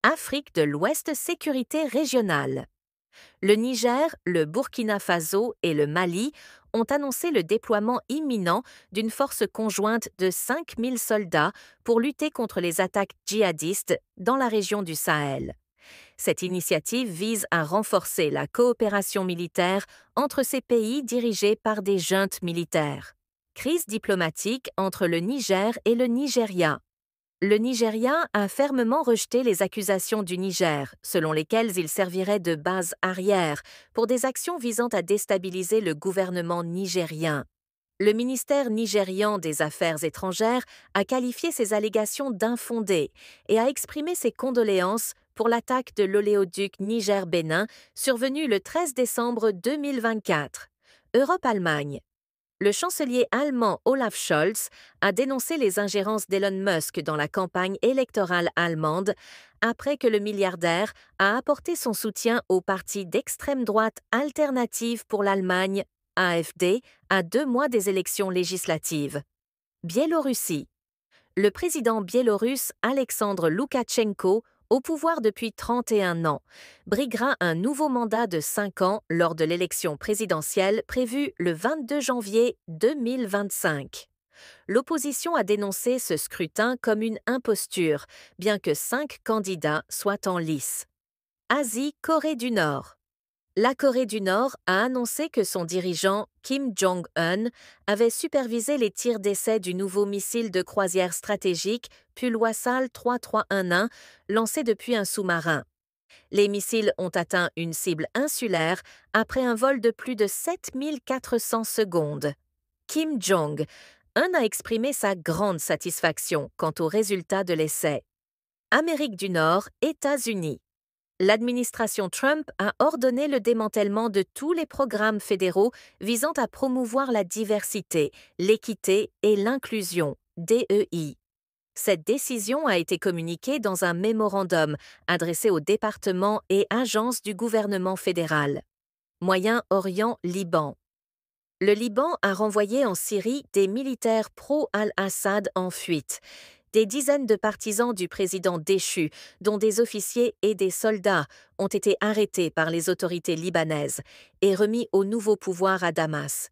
Afrique de l'Ouest sécurité régionale. Le Niger, le Burkina Faso et le Mali ont annoncé le déploiement imminent d'une force conjointe de 5000 soldats pour lutter contre les attaques djihadistes dans la région du Sahel. Cette initiative vise à renforcer la coopération militaire entre ces pays dirigés par des juntes militaires. Crise diplomatique entre le Niger et le Nigeria. Le Nigeria a fermement rejeté les accusations du Niger, selon lesquelles il servirait de base arrière pour des actions visant à déstabiliser le gouvernement nigérien. Le ministère nigérian des Affaires étrangères a qualifié ces allégations d'infondées et a exprimé ses condoléances pour l'attaque de l'oléoduc Niger-Bénin survenue le 13 décembre 2024. Europe-Allemagne. Le chancelier allemand Olaf Scholz a dénoncé les ingérences d'Elon Musk dans la campagne électorale allemande après que le milliardaire a apporté son soutien au parti d'extrême droite Alternative pour l'Allemagne, AfD, à 2 mois des élections législatives. Biélorussie. Le président biélorusse Alexandre Loukachenko, au pouvoir depuis 31 ans, briguera un nouveau mandat de 5 ans lors de l'élection présidentielle prévue le 22 janvier 2025. L'opposition a dénoncé ce scrutin comme une imposture, bien que 5 candidats soient en lice. Asie, Corée du Nord. La Corée du Nord a annoncé que son dirigeant, Kim Jong-un, avait supervisé les tirs d'essai du nouveau missile de croisière stratégique Pulwasal 3311 lancé depuis un sous-marin. Les missiles ont atteint une cible insulaire après un vol de plus de 7400 secondes. Kim Jong-un a exprimé sa grande satisfaction quant aux résultats de l'essai. Amérique du Nord, États-Unis. L'administration Trump a ordonné le démantèlement de tous les programmes fédéraux visant à promouvoir la diversité, l'équité et l'inclusion, DEI. Cette décision a été communiquée dans un mémorandum adressé aux départements et agences du gouvernement fédéral. Moyen-Orient, Liban. Le Liban a renvoyé en Syrie des militaires pro-Al-Assad en fuite. Des dizaines de partisans du président déchu, dont des officiers et des soldats, ont été arrêtés par les autorités libanaises et remis au nouveau pouvoir à Damas.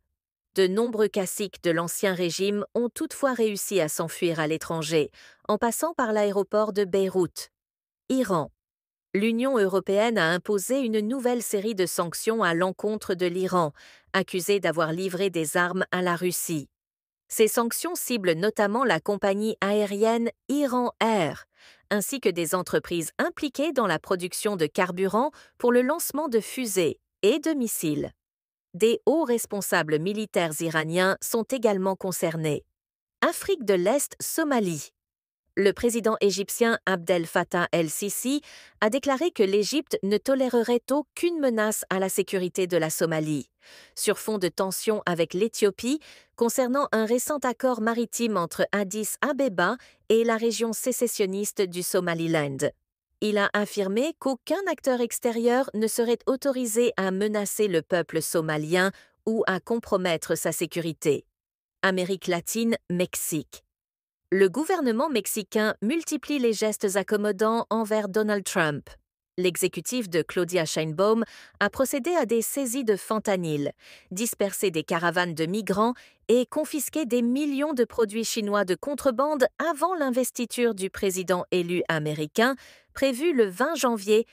De nombreux caciques de l'ancien régime ont toutefois réussi à s'enfuir à l'étranger, en passant par l'aéroport de Beyrouth. Iran. L'Union européenne a imposé une nouvelle série de sanctions à l'encontre de l'Iran, accusé d'avoir livré des armes à la Russie. Ces sanctions ciblent notamment la compagnie aérienne Iran Air, ainsi que des entreprises impliquées dans la production de carburant pour le lancement de fusées et de missiles. Des hauts responsables militaires iraniens sont également concernés. Afrique de l'Est, Somalie. Le président égyptien Abdel Fattah el-Sisi a déclaré que l'Égypte ne tolérerait aucune menace à la sécurité de la Somalie, sur fond de tensions avec l'Éthiopie concernant un récent accord maritime entre Addis Abeba et la région sécessionniste du Somaliland. Il a affirmé qu'aucun acteur extérieur ne serait autorisé à menacer le peuple somalien ou à compromettre sa sécurité. Amérique latine, Mexique. Le gouvernement mexicain multiplie les gestes accommodants envers Donald Trump. L'exécutif de Claudia Sheinbaum a procédé à des saisies de fentanyl, dispersé des caravanes de migrants et confisqué des millions de produits chinois de contrebande avant l'investiture du président élu américain, prévue le 20 janvier